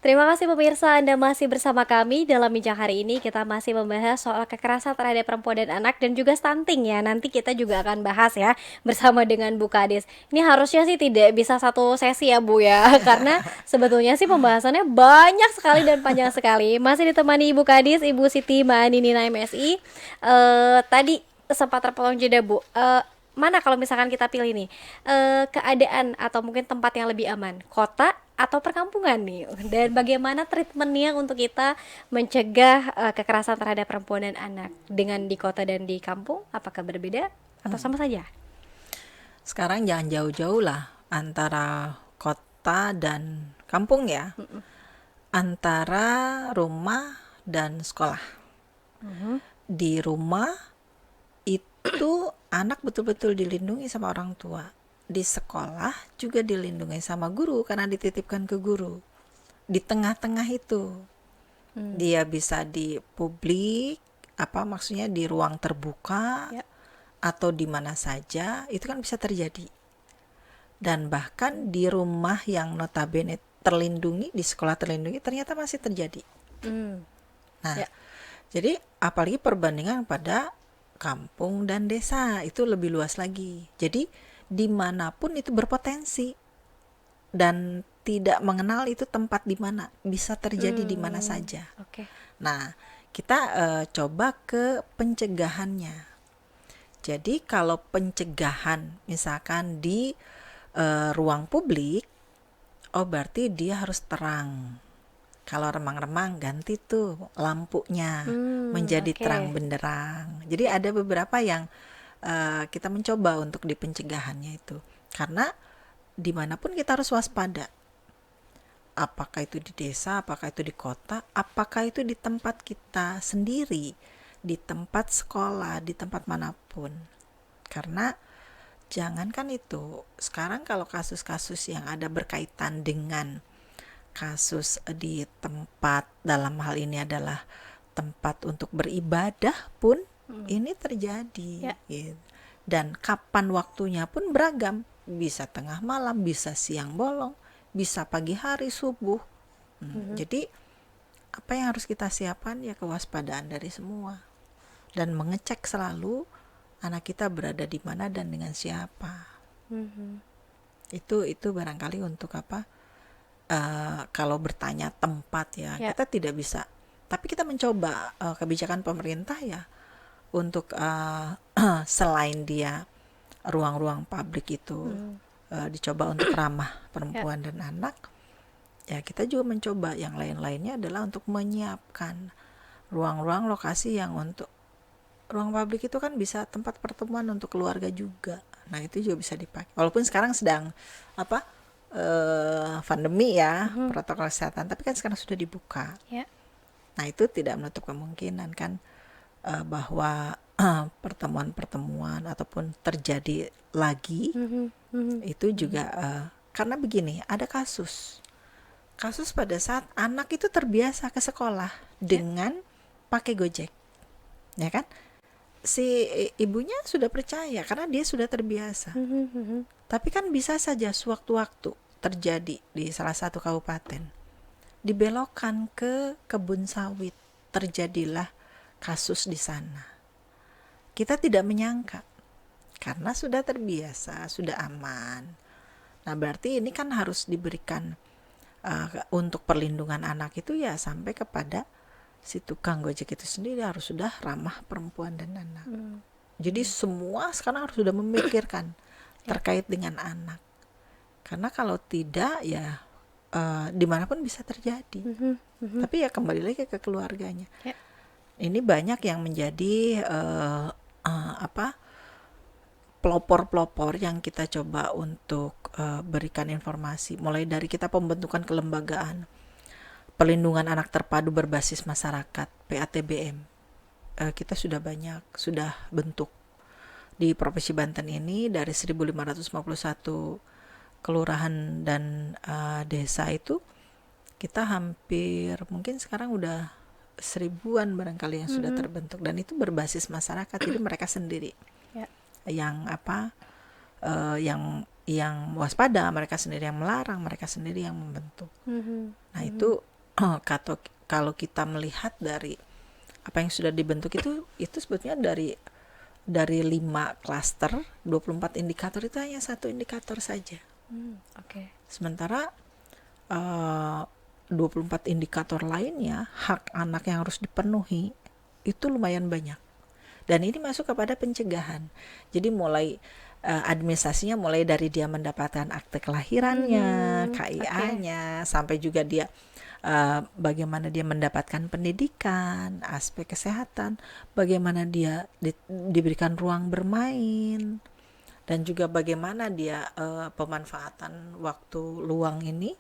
Terima kasih pemirsa, Anda masih bersama kami dalam bincang hari ini. Kita masih membahas soal kekerasan terhadap perempuan dan anak dan juga stunting ya. Nanti kita juga akan bahas ya bersama dengan Bu Kadis. Ini harusnya sih tidak bisa satu sesi ya Bu ya, karena sebetulnya sih pembahasannya banyak sekali dan panjang sekali. Masih ditemani Ibu Kadis, Ibu Siti Ma'ani Nina MSI. Tadi sempat terpotong jeda Bu. Mana kalau misalkan kita pilih nih keadaan atau mungkin tempat yang lebih aman, kota atau perkampungan nih, dan bagaimana treatmentnya untuk kita mencegah kekerasan terhadap perempuan dan anak dengan di kota dan di kampung, apakah berbeda atau sama saja? Sekarang jangan jauh-jauh lah antara kota dan kampung ya. Antara rumah dan sekolah. Di rumah itu anak betul-betul dilindungi sama orang tua. Di sekolah juga dilindungi sama guru karena dititipkan ke guru. Di tengah-tengah itu dia bisa di publik, apa maksudnya di ruang terbuka Ya. atau di mana saja, itu kan bisa terjadi. Dan bahkan di rumah yang notabene terlindungi, di sekolah terlindungi, ternyata masih terjadi. Hmm. Nah, Ya. jadi apalagi perbandingan pada kampung dan desa, itu lebih luas lagi. Jadi dimanapun itu berpotensi dan tidak mengenal itu tempat di mana, bisa terjadi di mana saja. Oke. Nah, kita coba ke pencegahannya. Jadi kalau pencegahan misalkan di ruang publik, oh berarti dia harus terang. Kalau remang-remang ganti tuh lampunya menjadi Oke. terang benderang. Jadi ada beberapa yang kita mencoba untuk di pencegahannya itu. Karena dimanapun kita harus waspada. Apakah itu di desa, apakah itu di kota, apakah itu di tempat kita sendiri, di tempat sekolah, di tempat manapun. Karena jangankan itu, sekarang kalau kasus-kasus yang ada berkaitan dengan kasus di tempat, dalam hal ini adalah tempat untuk beribadah pun ini terjadi. Ya. Gitu. Dan kapan waktunya pun beragam, bisa tengah malam, bisa siang bolong, bisa pagi hari subuh. Jadi apa yang harus kita siapkan ya kewaspadaan dari semua dan mengecek selalu anak kita berada di mana dan dengan siapa. Itu barangkali untuk apa? Kalau bertanya tempat ya, Ya. kita tidak bisa. Tapi kita mencoba kebijakan pemerintah ya untuk selain dia ruang-ruang publik itu dicoba untuk ramah perempuan dan anak, ya kita juga mencoba yang lain-lainnya adalah untuk menyiapkan ruang-ruang lokasi yang untuk ruang publik itu kan bisa tempat pertemuan untuk keluarga juga. Nah itu juga bisa dipakai. Walaupun sekarang sedang apa pandemi ya, protokol kesehatan, tapi kan sekarang sudah dibuka. Ya. Nah itu tidak menutup kemungkinan kan bahwa pertemuan-pertemuan ataupun terjadi lagi itu juga karena begini, ada kasus pada saat anak itu terbiasa ke sekolah dengan pakai Gojek, ya kan? Si ibunya sudah percaya karena dia sudah terbiasa. Tapi kan bisa saja sewaktu-waktu terjadi di salah satu kabupaten, dibelokkan ke kebun sawit, terjadilah kasus di sana. Kita tidak menyangka karena sudah terbiasa, sudah aman. Nah berarti ini kan harus diberikan untuk perlindungan anak itu ya sampai kepada si tukang Gojek itu sendiri harus sudah ramah perempuan dan anak. Jadi semua sekarang harus sudah memikirkan terkait dengan anak. Karena kalau tidak ya dimanapun bisa terjadi. Tapi ya kembali lagi ke keluarganya. Ya. Ini banyak yang menjadi pelopor-pelopor yang kita coba untuk berikan informasi. Mulai dari kita pembentukan kelembagaan Perlindungan Anak Terpadu Berbasis Masyarakat (PATBM). Kita sudah bentuk di Provinsi Banten ini dari 1551 kelurahan dan desa itu kita hampir mungkin sekarang udah 1000-an barangkali yang sudah terbentuk dan itu berbasis masyarakat. Jadi mereka sendiri Ya. yang yang waspada, mereka sendiri yang melarang, mereka sendiri yang membentuk. Nah itu Kata- kalau kita melihat dari apa yang sudah dibentuk itu sebetulnya dari 5 klaster 24 indikator itu hanya satu indikator saja. Oke. Sementara eh, 24 indikator lainnya hak anak yang harus dipenuhi itu lumayan banyak. Dan ini masuk kepada pencegahan. Jadi mulai administrasinya mulai dari dia mendapatkan akte kelahirannya, Oke. KIA-nya, sampai juga dia bagaimana dia mendapatkan pendidikan, aspek kesehatan, bagaimana dia diberikan ruang bermain, dan juga bagaimana dia pemanfaatan waktu luang ini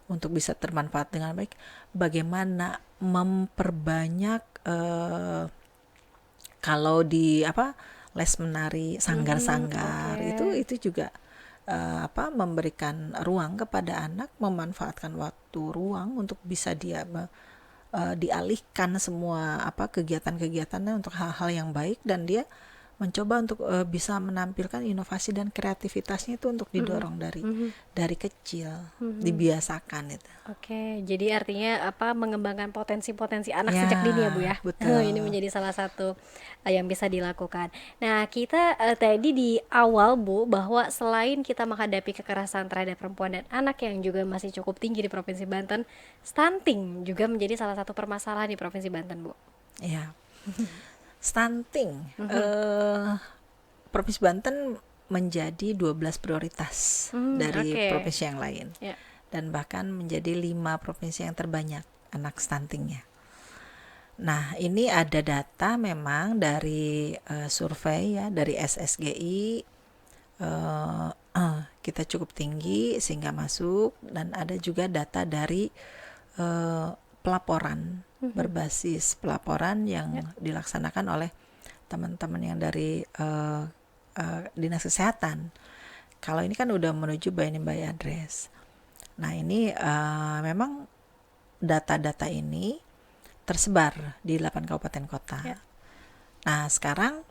untuk bisa termanfaat dengan baik, bagaimana memperbanyak kalau di les menari sanggar-sanggar Oke. itu juga memberikan ruang kepada anak, memanfaatkan waktu ruang untuk bisa dia dialihkan semua kegiatan-kegiatannya untuk hal-hal yang baik, dan dia mencoba untuk bisa menampilkan inovasi dan kreativitasnya itu untuk didorong dari kecil, dibiasakan itu. Oke, jadi artinya mengembangkan potensi-potensi anak Ya, sejak dini ya Bu ya. Ini betul. menjadi salah satu yang bisa dilakukan. Nah, kita tadi di awal Bu bahwa selain kita menghadapi kekerasan terhadap perempuan dan anak yang juga masih cukup tinggi di Provinsi Banten, stunting juga menjadi salah satu permasalahan di Provinsi Banten Bu. Ya, stunting. Provinsi Banten menjadi 12 prioritas dari Oke. provinsi yang lain. Ya. Dan bahkan menjadi 5 provinsi yang terbanyak anak stuntingnya. Nah, ini ada data memang dari survei ya, dari SSGI, kita cukup tinggi sehingga masuk, dan ada juga data dari pelaporan, berbasis pelaporan yang dilaksanakan oleh teman-teman yang dari Dinas Kesehatan. Kalau ini kan udah menuju by name by address. Nah, ini memang data-data ini tersebar di 8 kabupaten kota. Ya. Nah, sekarang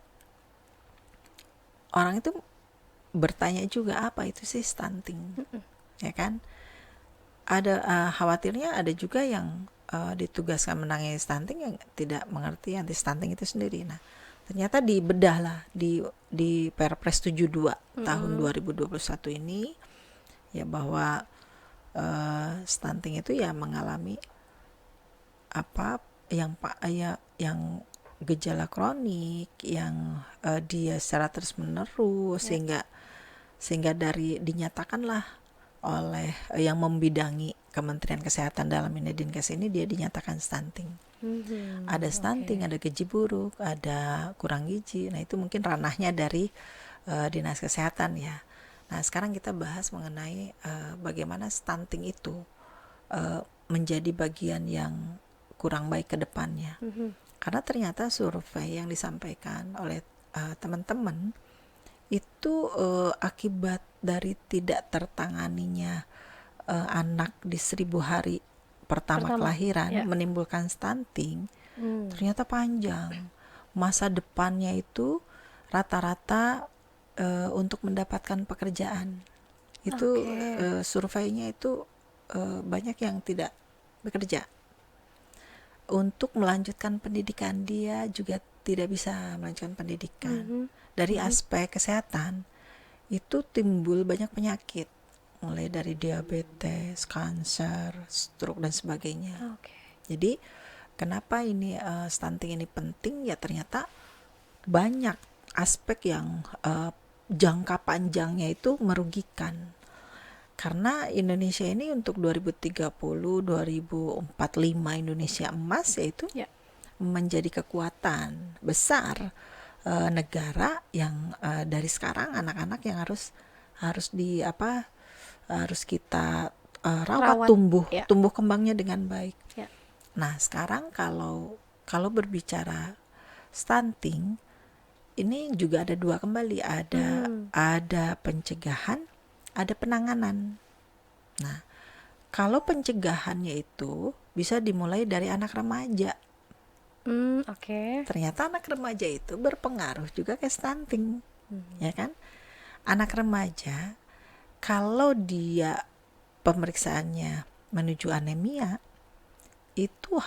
orang itu bertanya juga, apa itu sih stunting? Ya kan? Ada khawatirnya ada juga yang ditugaskan menangani stunting yang tidak mengerti anti stunting itu sendiri. Nah, ternyata dibedah lah di Perpres 72 tahun 2021 ini, ya, bahwa stunting itu ya mengalami yang gejala kronik yang dia secara terus menerus, sehingga dari dinyatakanlah oleh yang membidangi Kementerian Kesehatan dalam ini Dinkes ini, dia dinyatakan stunting. Ada stunting, ada gizi buruk, ada kurang gizi. Nah, itu mungkin ranahnya dari Dinas Kesehatan ya. Nah, sekarang kita bahas mengenai bagaimana stunting itu menjadi bagian yang kurang baik ke depannya. Karena ternyata survei yang disampaikan oleh teman-teman itu akibat dari tidak tertanganinya anak di 1000 hari pertama kelahiran menimbulkan stunting, ternyata panjang. Masa depannya itu rata-rata untuk mendapatkan pekerjaan itu surveinya itu banyak yang tidak bekerja. Untuk melanjutkan pendidikan dia juga tidak bisa melanjutkan pendidikan. Dari aspek kesehatan itu timbul banyak penyakit, mulai dari diabetes, kanker, stroke dan sebagainya. Jadi kenapa ini stunting ini penting? Ya, ternyata banyak aspek yang jangka panjangnya itu merugikan. Karena Indonesia ini untuk 2030, 2045 Indonesia emas, yaitu menjadi kekuatan besar negara yang dari sekarang anak-anak yang harus kita rawat, tumbuh kembangnya dengan baik. Nah, sekarang kalau berbicara stunting, ini juga ada dua kembali, ada pencegahan, ada penanganan. Nah, kalau pencegahannya itu bisa dimulai dari anak remaja. Ternyata anak remaja itu berpengaruh juga ke stunting, ya kan? Anak remaja kalau dia pemeriksaannya menuju anemia, itu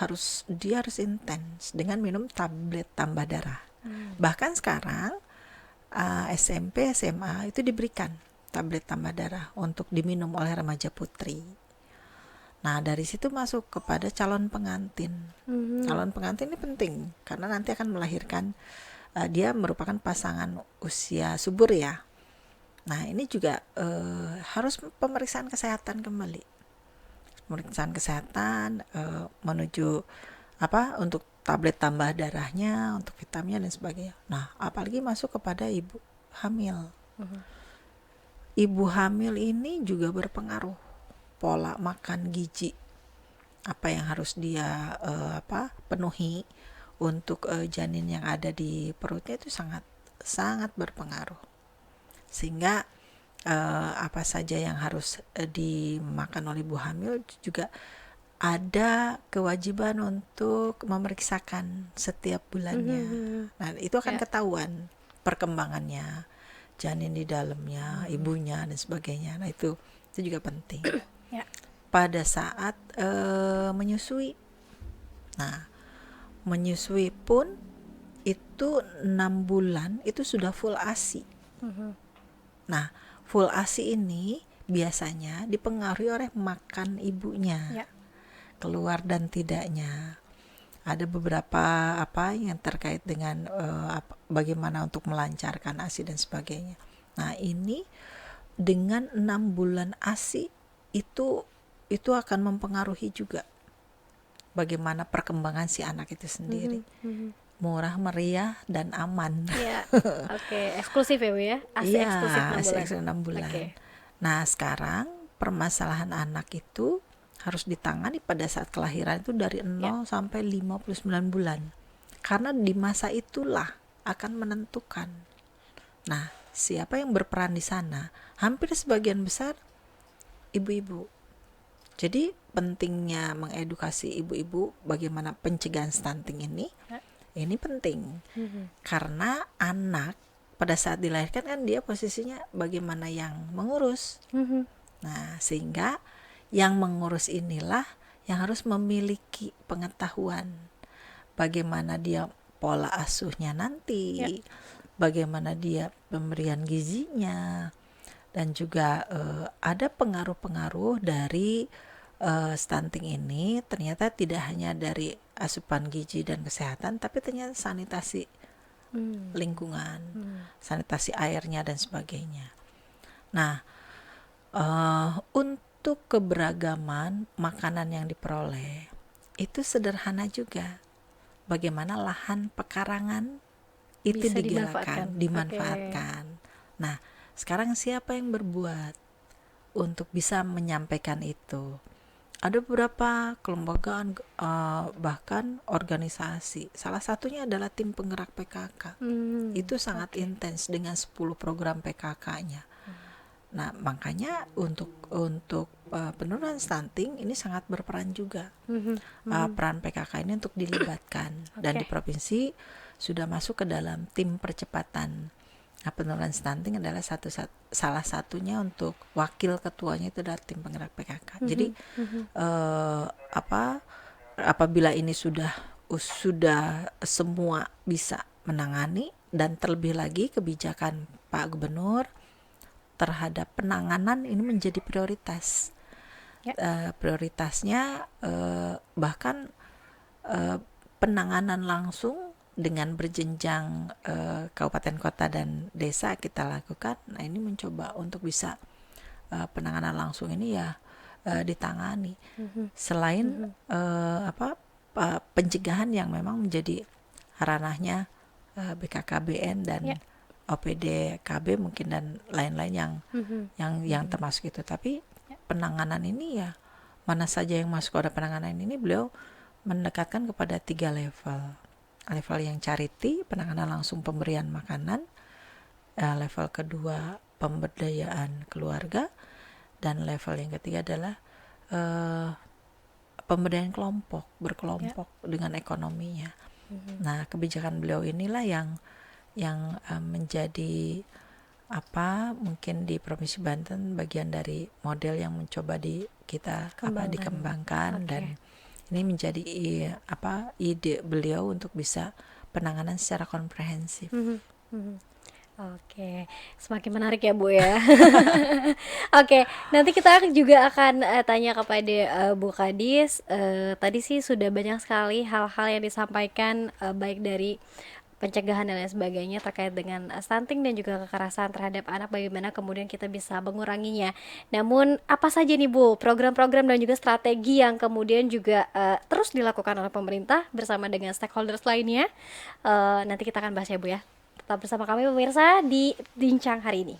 dia harus intens dengan minum tablet tambah darah. Bahkan sekarang SMP, SMA itu diberikan tablet tambah darah untuk diminum oleh remaja putri. Nah, dari situ masuk kepada calon pengantin. Calon pengantin ini penting karena nanti akan melahirkan, dia merupakan pasangan usia subur ya. Nah, ini juga harus pemeriksaan kesehatan kembali. Pemeriksaan kesehatan menuju untuk tablet tambah darahnya, untuk vitaminnya dan sebagainya. Nah, apalagi masuk kepada ibu hamil. Ibu hamil ini juga berpengaruh pola makan, gizi, apa yang harus dia penuhi untuk janin yang ada di perutnya itu sangat sangat berpengaruh. Sehingga apa saja yang harus dimakan oleh ibu hamil juga ada kewajiban untuk memeriksakan setiap bulannya. Nah, itu akan ketahuan perkembangannya, janin di dalamnya, ibunya dan sebagainya. Nah, itu juga penting. Pada saat menyusui. Nah, menyusui pun itu 6 bulan itu sudah full ASI. Nah, full ASI ini biasanya dipengaruhi oleh makan ibunya. Keluar dan tidaknya. Ada beberapa yang terkait dengan bagaimana untuk melancarkan ASI dan sebagainya. Nah, ini dengan 6 bulan ASI itu akan mempengaruhi juga bagaimana perkembangan si anak itu sendiri. Murah, meriah, dan aman. Eksklusif ya Bu ya? ASI eksklusif 6 bulan. Eksklusif 6 bulan. Nah, sekarang permasalahan anak itu harus ditangani pada saat kelahiran itu dari 0 sampai 59 bulan. Karena di masa itulah akan menentukan. Nah, siapa yang berperan di sana? Hampir sebagian besar ibu-ibu. Jadi pentingnya mengedukasi ibu-ibu bagaimana pencegahan stunting ini penting. Karena anak pada saat dilahirkan kan dia posisinya bagaimana yang mengurus. Nah, sehingga yang mengurus inilah yang harus memiliki pengetahuan bagaimana dia pola asuhnya nanti, bagaimana dia pemberian gizinya, dan juga ada pengaruh-pengaruh dari stunting ini ternyata tidak hanya dari asupan gizi dan kesehatan, tapi ternyata sanitasi lingkungan, sanitasi airnya dan sebagainya. Nah, untuk keberagaman makanan yang diperoleh itu sederhana juga. Bagaimana lahan pekarangan itu Bisa digalakkan, dimanfaatkan. Nah, sekarang siapa yang berbuat untuk bisa menyampaikan itu? Ada beberapa kelembagaan, bahkan organisasi. Salah satunya adalah tim penggerak PKK. Itu sangat intens dengan 10 program PKK-nya. Nah, makanya untuk penurunan stunting ini sangat berperan juga. Peran PKK ini untuk dilibatkan. Dan di provinsi sudah masuk ke dalam tim percepatan. Nah, penurunan stunting adalah salah satunya untuk wakil ketuanya itu adalah tim penggerak PKK. Jadi apabila ini sudah semua bisa menangani, dan terlebih lagi kebijakan Pak Gubernur terhadap penanganan ini menjadi prioritas. Prioritasnya bahkan penanganan langsung dengan berjenjang kabupaten, kota, dan desa kita lakukan. Nah, ini mencoba untuk bisa penanganan langsung ini ditangani. Selain pencegahan yang memang menjadi ranahnya BKKBN dan OPD KB mungkin dan lain-lain yang termasuk itu. Tapi penanganan ini mana saja yang masuk pada penanganan ini beliau mendekatkan kepada 3 level. Level yang charity, penanganan langsung pemberian makanan. Level kedua pemberdayaan keluarga, dan level yang ketiga adalah pemberdayaan berkelompok dengan ekonominya. Nah, kebijakan beliau inilah yang menjadi mungkin di Provinsi Banten bagian dari model yang mencoba kita dikembangkan. Dan Ini menjadi ide beliau untuk bisa penanganan secara komprehensif. Oke, semakin menarik ya Bu ya. Oke, nanti kita juga akan tanya kepada Bu Kadis. Tadi sih sudah banyak sekali hal-hal yang disampaikan, baik dari pencegahan dan lain sebagainya terkait dengan stunting dan juga kekerasan terhadap anak, bagaimana kemudian kita bisa menguranginya. Namun apa saja nih Bu program-program dan juga strategi yang kemudian juga terus dilakukan oleh pemerintah bersama dengan stakeholders lainnya? Nanti kita akan bahas ya Bu ya. Tetap bersama kami pemirsa di Bincang hari ini.